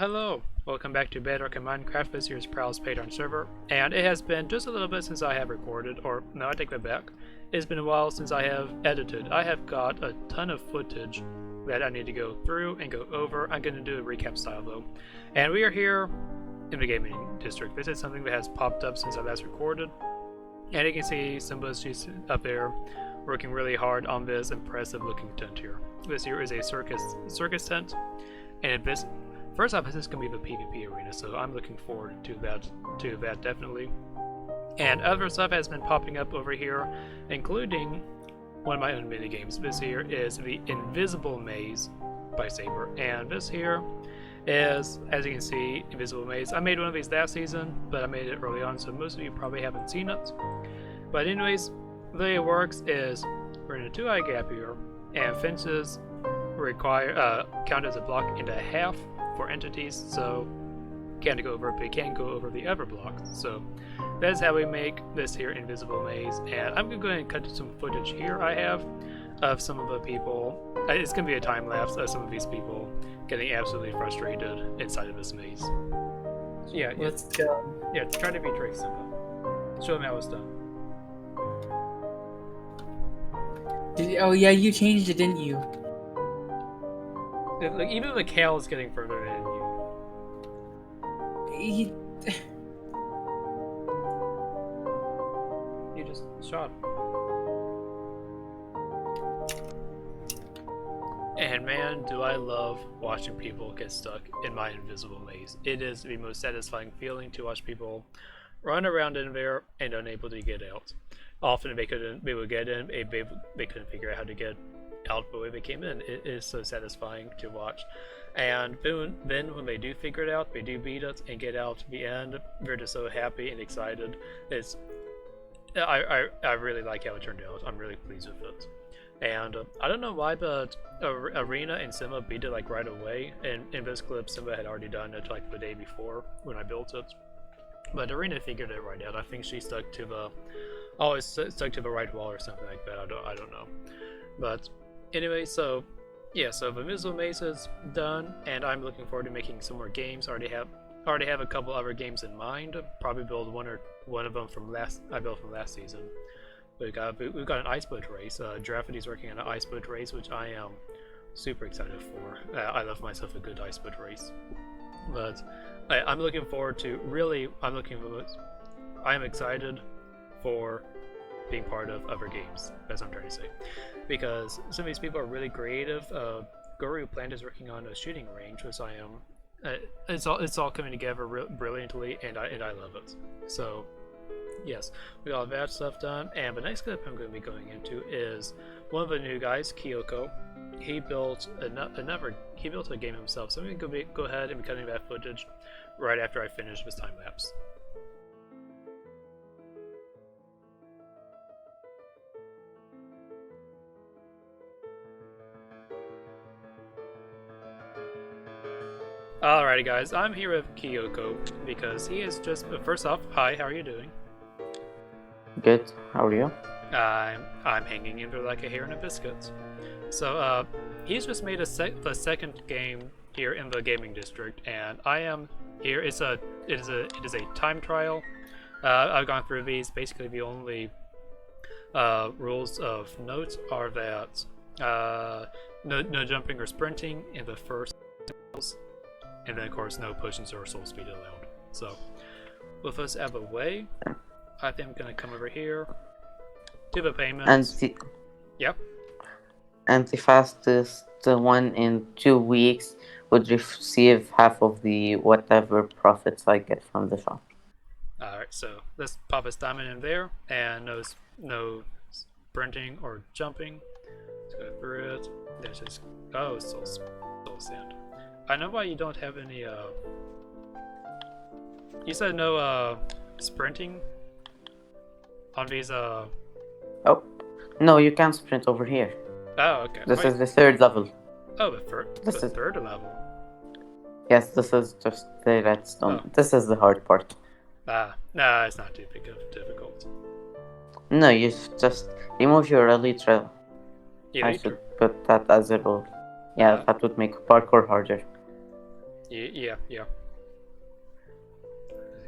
Hello, welcome back to Bedrockin Minecraft. This year's Prowl's Patreon server, and it has been just a little bit since I have recorded, or no, I take that back. It's been a while since I have edited. I have got a ton of footage that I need to go through and go over. I'm going to do a recap style though. And we are here in the gaming district. This is something that has popped up since I last recorded. And you can see she's up there working really hard on this impressive looking tent here. This here is a circus tent, and this first off, this is going to be the PvP arena, so I'm looking forward to that definitely. And other stuff has been popping up over here, including one of my own mini games. This here is the Invisible Maze by Saber, and this here is, as you can see, Invisible Maze. I made one of these last season, but I made it early on, so most of you probably haven't seen it. But anyways, the way it works is we're in a 2-eye gap here, and fences count as a block and a half for entities, so can't go over it, but you can go over the other blocks. So that's how we make this here Invisible Maze, and I'm gonna go ahead and cut to some footage here I have of some of the people. It's gonna be a time lapse of some of these people getting absolutely frustrated inside of this maze. So yeah, let's try to be Drake Simba. Show them how it's done. Oh yeah, you changed it, didn't you? Like, even the Cal is getting further in you. You just shot him. And man, do I love watching people get stuck in my invisible maze. It is the most satisfying feeling to watch people run around in there and unable to get out. Often they would get in, they couldn't figure out how to get out the way they came in. It is so satisfying to watch. And then when they do figure it out, they do beat it and get out to the end, they're just so happy and excited. I really like how it turned out. I'm really pleased with it. And I don't know why, but Arena and Simba beat it like right away. And in this clip, Simba had already done it like the day before when I built it. But Arena figured it right out. I think she stuck to the right wall or something like that. I don't know. But anyway, so yeah, so the Invisible Maze is done, and I'm looking forward to making some more games. I already have a couple other games in mind. Probably build one of them from last season. We've got an ice boat race. Giraffity's working on an ice boat race, which I am super excited for. I love myself a good ice boat race. But I'm looking forward to I am excited for being part of other games. That's what I'm trying to say. Because some of these people are really creative. Guru Plant is working on a shooting range, which I am. It's all coming together brilliantly, and I love it. So yes, we got all that stuff done. And the next clip I'm going to be going into is one of the new guys, Kyoko. He built a game himself. So I'm going to go ahead and be cutting that footage right after I finish this time lapse. Alrighty guys, I'm here with Kyoko because he is just, first off, hi, how are you doing? Good, how are you? I'm hanging in there like a hare in a biscuit. So he's just made the second game here in the gaming district, and I am here. It is a time trial. I've gone through these. Basically the only rules of note are that no jumping or sprinting in the first levels. And then, of course, no potions or soul speed allowed. So, with us out of the way, I think I'm going to come over here to the payments. Yep. And the fastest one in 2 weeks would receive half of the whatever profits I get from the shop. Alright, so let's pop his diamond in there, and no sprinting or jumping. Let's go through it. There's his, soul sand. I know why you don't have any, you said no, sprinting on these, Oh, no, you can't sprint over here. Oh, okay. This is the third level. Oh, the third level. Yes, this is just the redstone. Oh. This is the hard part. Nah, it's not too big of difficult. No, you just remove your elytra. I Elytra? should put that as a rule. Yeah, that would make parkour harder. Yeah.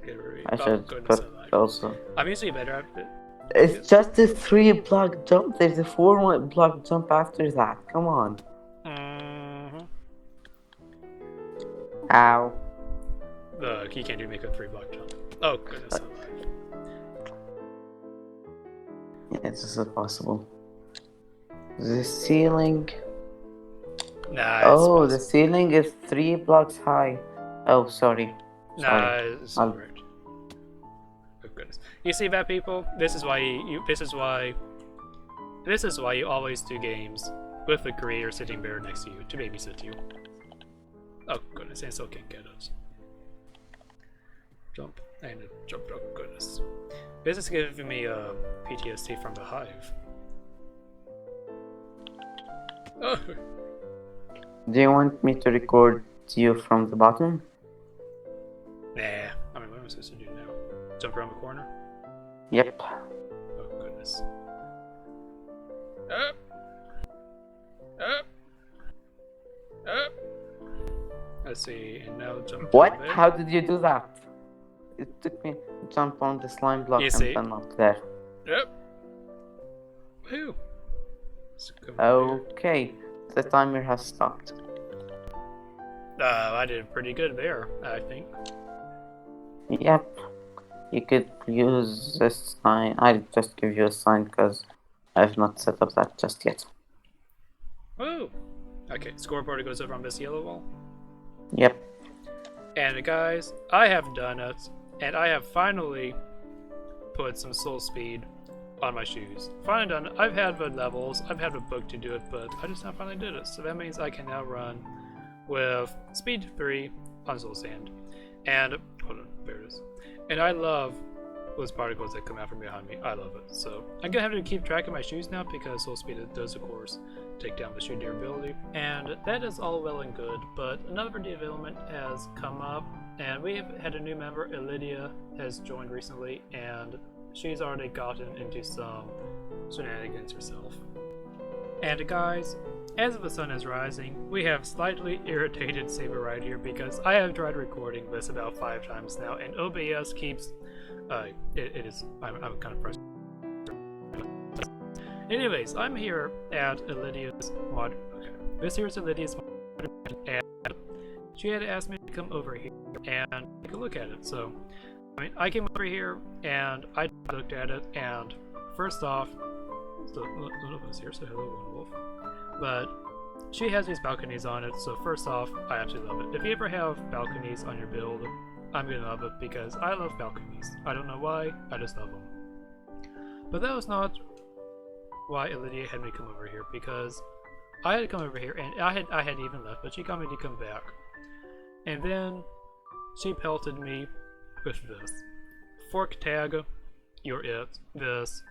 I Oh should goodness put alive. also. I'm usually better at it. It's just a 3 block jump. There's a 4 block jump after that. Come on. Mm-hmm. Ow. Look, he can't do make a 3 block jump. Oh goodness alive. Yeah, this is possible. The ceiling. Nah, it's Oh, the possible. ceiling is 3 blocks high. Oh, sorry. Nah, it's I'll- alright. Oh goodness. You see that, people? This is why this is why you always do games with the creator sitting there next to you to babysit you. Oh goodness, and still can't get us. Jump and a jump. Oh goodness. This is giving me a PTSD from the hive. Oh. Do you want me to record you from the bottom? Nah. I mean, what am I supposed to do now? Jump around the corner? Yep. Oh goodness. Up. Up. Up. Let's see, and now jump What? down there. How did you do that? It took me to jump on the slime block You and see? then up there. Yep. Whew. Let's come over Okay, the timer has stopped. here. I did pretty good there, I think. Yep. You could use this sign. I'll just give you a sign because I've not set up that just yet. Woo! Okay, scoreboard goes over on this yellow wall. Yep. And guys, I have done it, and I have finally put some soul speed on my shoes. Finally done it. I've had the levels, I've had the book to do it, but I just now finally did it. So that means I can now run with speed 3 on soul sand. And hold on, there it is. And I love those particles that come out from behind me. I love it. So I'm gonna have to keep track of my shoes now because soul speed does, of course, take down the shoe durability. And that is all well and good, but another development has come up, and we've had a new member. Lydia has joined recently, and she's already gotten into some shenanigans herself. And guys, as the sun is rising, we have slightly irritated Saber right here because I have tried recording this about 5 times now, and OBS keeps I'm kind of frustrated. Anyways, I'm here at Lydia's mod. Okay, this here is Lydia's mod, and she had asked me to come over here and take a look at it. So, I mean, I came over here and I looked at it, and first off, none of us here, so hello, Lone Wolf. But she has these balconies on it, so first off, I absolutely love it. If you ever have balconies on your build, I'm gonna love it because I love balconies. I don't know why, I just love them. But that was not why Lydia had me come over here, because I had to come over here and I had even left, but she got me to come back. And then she pelted me with this. Fork tag, you're it. This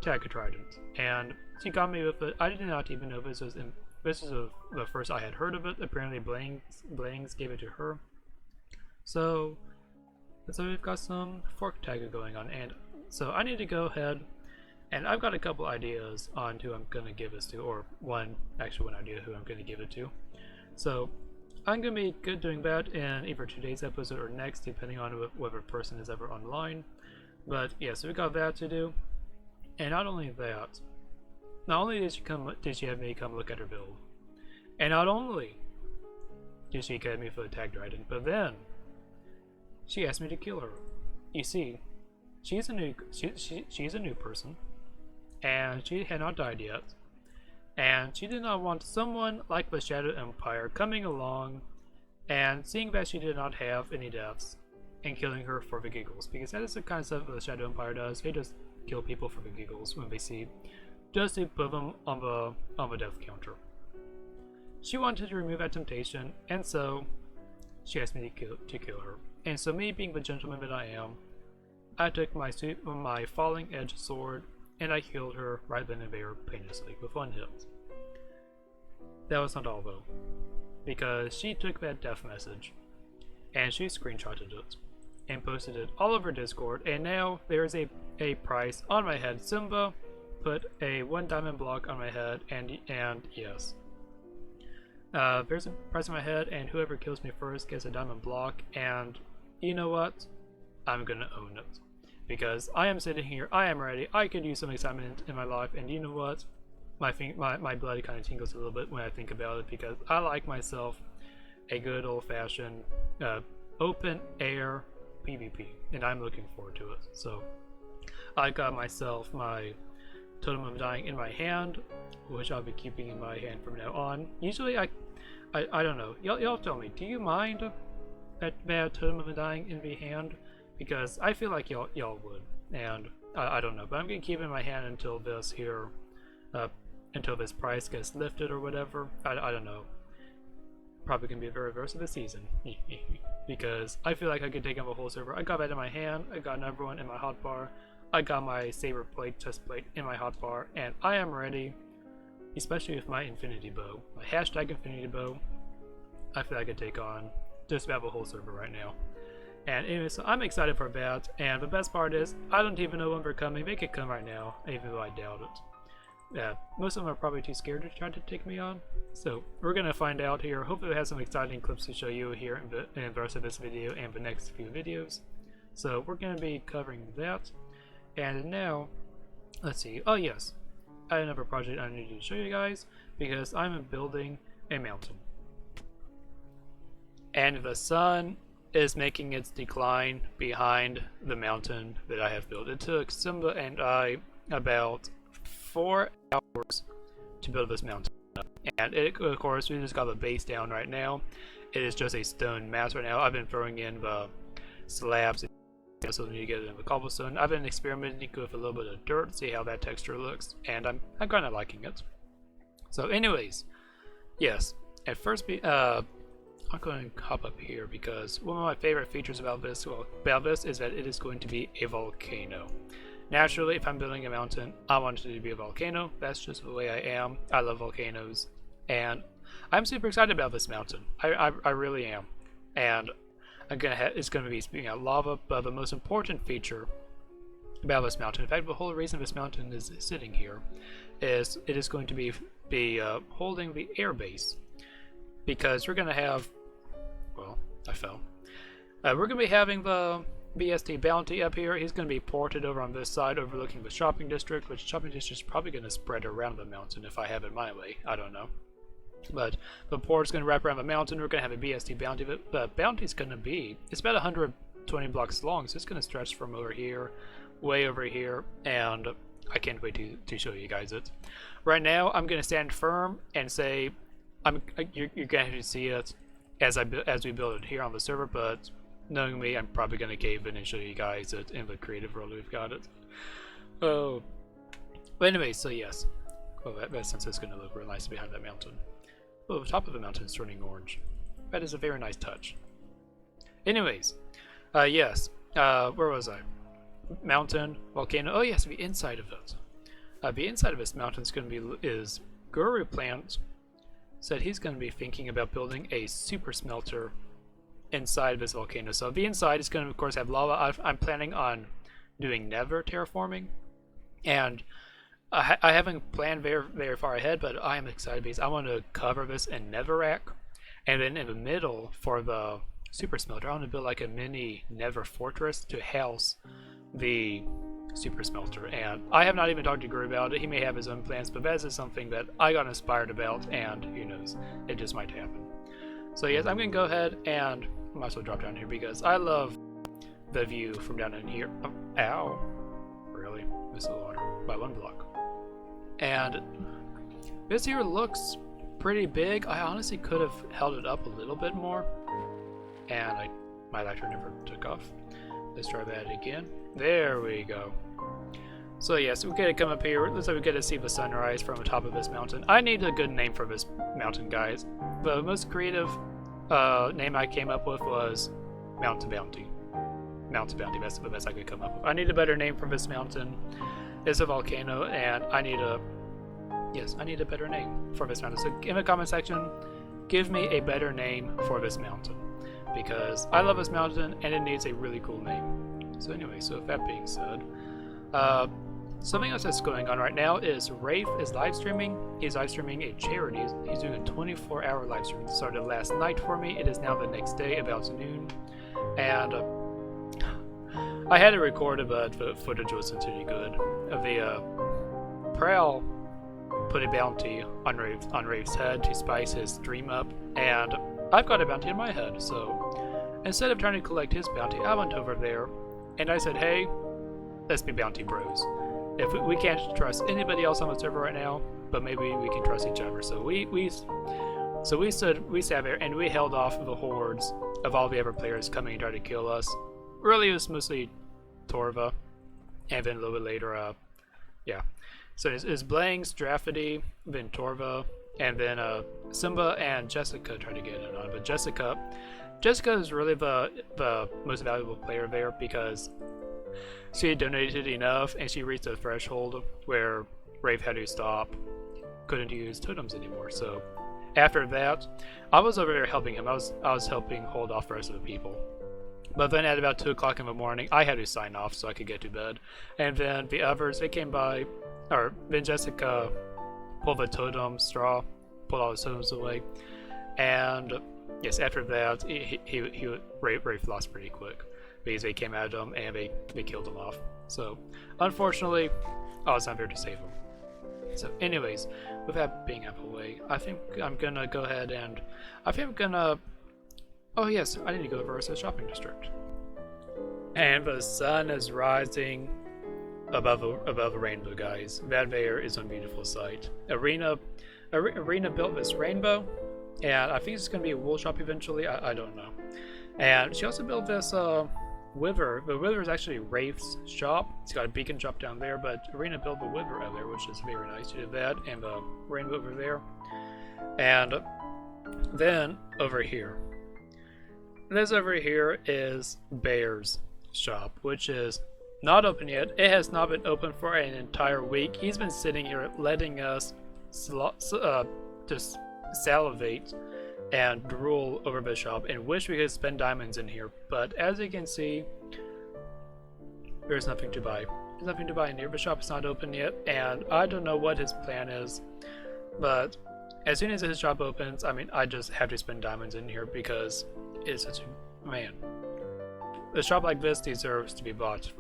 tag trident. And she got me with it. I did not even know this was the first I had heard of it. Apparently Blangs gave it to her. So we've got some fork tag going on, and so I need to go ahead, and I've got a couple ideas on who I'm gonna give this to, or one idea who I'm gonna give it to. So I'm gonna be good doing that in either today's episode or next, depending on whether person is ever online. But yeah, so we got that to do, and not only that, not only did she have me come look at her build, and not only did she get me for the tag trident, but then she asked me to kill her. You see, she's a new person, and she had not died yet, and she did not want someone like the Shadow Empire coming along and seeing that she did not have any deaths and killing her for the giggles, because that is the kind of stuff the Shadow Empire does. They just kill people for the giggles when they see, just to put them on the death counter. She wanted to remove that temptation, and so she asked me to kill her. And so, me being the gentleman that I am, I took my falling edge sword and I killed her right then and there painlessly with one hit. That was not all though, because she took that death message and she screenshotted it and posted it all over Discord, and now there is a price on my head. Simba put a 1 diamond block on my head, and yes, There's a price on my head, and whoever kills me first gets a diamond block, and you know what? I'm gonna own it. Because I am sitting here, I am ready, I could use some excitement in my life, and you know what? My blood kind of tingles a little bit when I think about it, because I like myself a good old-fashioned open air PvP, and I'm looking forward to it. So I got myself my Totem of Dying in my hand, which I'll be keeping in my hand from now on. Usually I don't know. Y'all tell me, do you mind that bad Totem of Dying in my hand? Because I feel like y'all would, and I don't know. But I'm gonna keep it in my hand until this here, until this price gets lifted or whatever. I don't know. Probably gonna be a very verse of the season. Because I feel like I could take up a whole server. I got that in my hand, I got another one in my hotbar, I got my saber plate, chest plate in my hotbar, and I am ready, especially with my infinity bow. My hashtag infinity bow, I feel like I could take on just about a whole server right now. And anyway, so I'm excited for that, and the best part is, I don't even know when they're coming. They could come right now, even though I doubt it. Yeah, most of them are probably too scared to try to take me on. So we're gonna find out here. Hopefully, it has some exciting clips to show you here in the rest of this video and the next few videos. So we're gonna be covering that. And now, let's see. Oh yes, I have another project I need to show you guys because I'm building a mountain, and the sun is making its decline behind the mountain that I have built. It took Simba and I about 4 hours to build this mountain up. And it, of course, we just got the base down right now. It is just a stone mass right now. I've been throwing in the slabs so we need to get it in the cobblestone. I've been experimenting with a little bit of dirt, see how that texture looks, and I'm kind of liking it. So anyways, yes, at first I'm going to hop up here because one of my favorite features about this is that it is going to be a volcano. Naturally, if I'm building a mountain, I want it to be a volcano. That's just the way I am. I love volcanoes, and I'm super excited about this mountain. I really am, and it's going to be spewing out lava. But the most important feature about this mountain, in fact, the whole reason this mountain is sitting here, is it is going to be holding the air base, because we're going to have. Well, I fell. We're going to be having the BST bounty up here. He's going to be ported over on this side, overlooking the shopping district, which shopping district is probably going to spread around the mountain if I have it my way. I don't know. But the port is going to wrap around the mountain. We're going to have a BST bounty. The bounty is going to be, it's about 120 blocks long, so it's going to stretch from over here, way over here, and I can't wait to show you guys it. Right now, I'm going to stand firm and say, you're going to see it as we build it here on the server, but knowing me, I'm probably going to cave in and show you guys it in the creative world we've got it. Oh. But anyway, so yes. Well, that sense is going to look real nice behind that mountain. Oh, the top of the mountain is turning orange. That is a very nice touch. Anyways, yes. Where was I? Mountain, volcano. Oh yes, the inside of it. The inside of this mountain is going to be Guru Plant said he's going to be thinking about building a super smelter inside this volcano. So the inside is going to, of course, have lava. I'm planning on doing nether terraforming, and I haven't planned very far ahead, but I am excited because I want to cover this in netherrack, and then in the middle for the super smelter, I want to build like a mini nether fortress to house the super smelter. And I have not even talked to Guru about it. He may have his own plans, but that is something that I got inspired about, and who knows, it just might happen. So yes, I'm gonna go ahead and might as well drop down here because I love the view from down in here. Oh, ow, really? Missed the water by 1 block. And this here looks pretty big. I honestly could have held it up a little bit more, and my lighter never took off. Let's try that again. There we go. So yes, we gotta come up here. Looks like we get to see the sunrise from the top of this mountain. I need a good name for this mountain, guys. The most creative name I came up with was Mountain Bounty. Mountain Bounty, that's the best I could come up with. I need a better name for this mountain. It's a volcano, and I need a better name for this mountain. So in the comment section, give me a better name for this mountain, because I love this mountain and it needs a really cool name. So anyway, so with that being said, something else that's going on right now is Rafe is live streaming. He's live streaming a charity. He's doing a 24-hour live stream. It started last night for me. It is now the next day, about noon. And I had it recorded, but the footage wasn't too good. The Prowl put a bounty on Rafe's head to spice his stream up, and I've got a bounty in my head, so instead of trying to collect his bounty, I went over there and I said, hey, let's be bounty bros. If we can't trust anybody else on the server right now, but maybe we can trust each other. So we sat there and we held off the hordes of all the other players coming and trying to kill us. Really, it was mostly Torva, and then a little bit later, yeah. So it's Blanks, Drafty, then Torva, and then Simba and Jessica trying to get in on it. But Jessica is really the most valuable player there because she donated enough and she reached a threshold where Rafe had to stop, couldn't use totems anymore. So after that, I was over there helping him. I was helping hold off the rest of the people. But then at about 2 o'clock in the morning, I had to sign off so I could get to bed. And then the others, they came by, or then Jessica pulled the totem straw, pulled all the totems away. And yes, after that, Rafe lost pretty quick because they came at him and they killed him off. So unfortunately, I was not there to save him. So anyways, with that being out of the way, I think I'm gonna go ahead and oh yes, I need to go over to the shopping district. And the sun is rising above the rainbow, guys. That there is a beautiful sight. Arena built this rainbow, and I think it's gonna be a wool shop eventually. I don't know. And she also built this wither. The wither is actually Rafe's shop. It's got a beacon shop down there, but Arena built the wither out there, which is very nice. She did that, and the rainbow over there. And then over here. This over here is Bear's shop, which is not open yet. It has not been open for an entire week. He's been sitting here letting us just salivate and drool over the shop and wish we could spend diamonds in here. But as you can see, there's nothing to buy. There's nothing to buy in here. The shop is not open yet, and I don't know what his plan is. But as soon as his shop opens, I mean, I just have to spend diamonds in here because it's such a man. A shop like this deserves to be bought.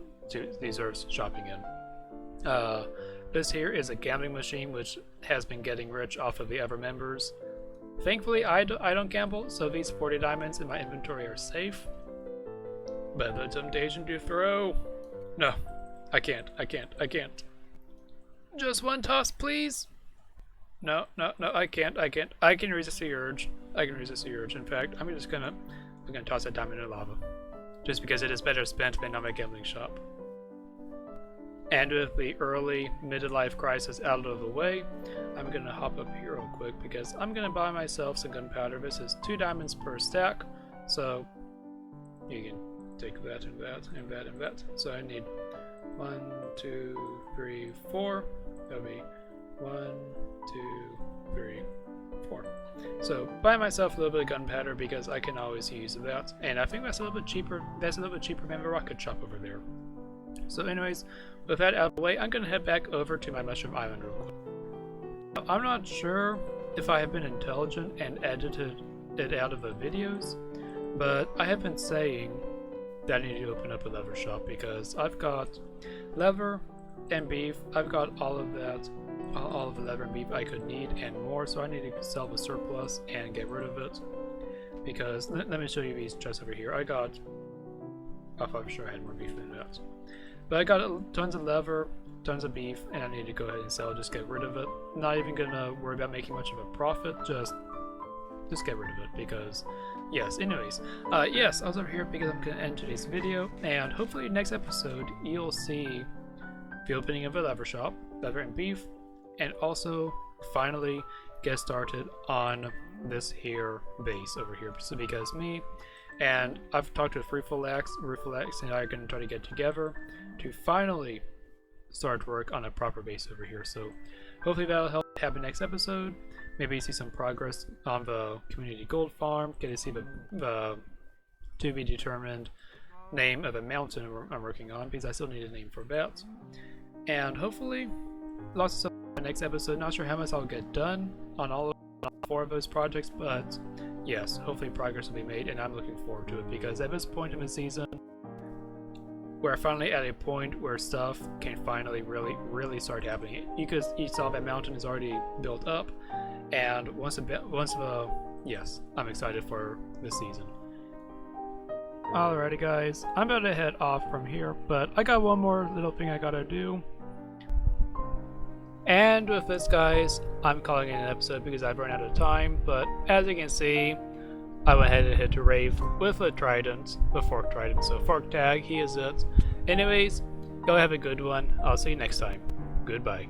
Deserves shopping in. This here is a gambling machine which has been getting rich off of the other members. Thankfully, I don't gamble, so these 40 diamonds in my inventory are safe. But the temptation to throw. No, I can't. Just one toss, please. No, I can't. I can resist the urge. In fact, I'm gonna toss that diamond in the lava. Just because it is better spent than on my gambling shop. And with the early midlife crisis out of the way, I'm gonna hop up here real quick because I'm gonna buy myself some gunpowder. This is 2 diamonds per stack, so you can take that and that and that and that. So I need 1, 2, 3, 4. That'll be 1, 2, 3, 4. So buy myself a little bit of gunpowder because I can always use that, and I think that's a little bit cheaper. That's a little bit cheaper than the rocket shop over there. So anyways, with that out of the way, I'm gonna head back over to my Mushroom Island real quick. I'm not sure if I have been intelligent and edited it out of the videos, but I have been saying that I need to open up a leather shop because I've got leather and beef. I've got all of that. All of the leather and beef I could need and more, so I need to sell the surplus and get rid of it. Because let me show you these chests over here. I got, I'm sure I had more beef than that, but I got tons of leather, tons of beef, and I need to go ahead and sell. Just get rid of it. Not even gonna worry about making much of a profit. Just get rid of it because yes. Anyways, yes, I was over here because I'm gonna end today's video, and hopefully next episode you'll see the opening of a leather shop, leather and beef. And also, finally, get started on this here base over here. So because me and I've talked with Rufalax and I are going to try to get together to finally start work on a proper base over here. So hopefully that'll help happen next episode. Maybe see some progress on the community gold farm. Get to see the to be determined name of a mountain I'm working on because I still need a name for that. And hopefully, lots of stuff in the next episode. Not sure how much I'll get done on all 4 of those projects, but yes, hopefully progress will be made, and I'm looking forward to it because at this point in the season, we're finally at a point where stuff can finally really start happening. You saw that mountain is already built up, and yes, I'm excited for this season. Alrighty guys, I'm about to head off from here, but I got one more little thing I gotta do. And with this guys, I'm calling it an episode because I've run out of time, but as you can see, I went ahead and hit to Rave with a trident, the fork trident, so fork tag, he is it. Anyways, go have a good one, I'll see you next time. Goodbye.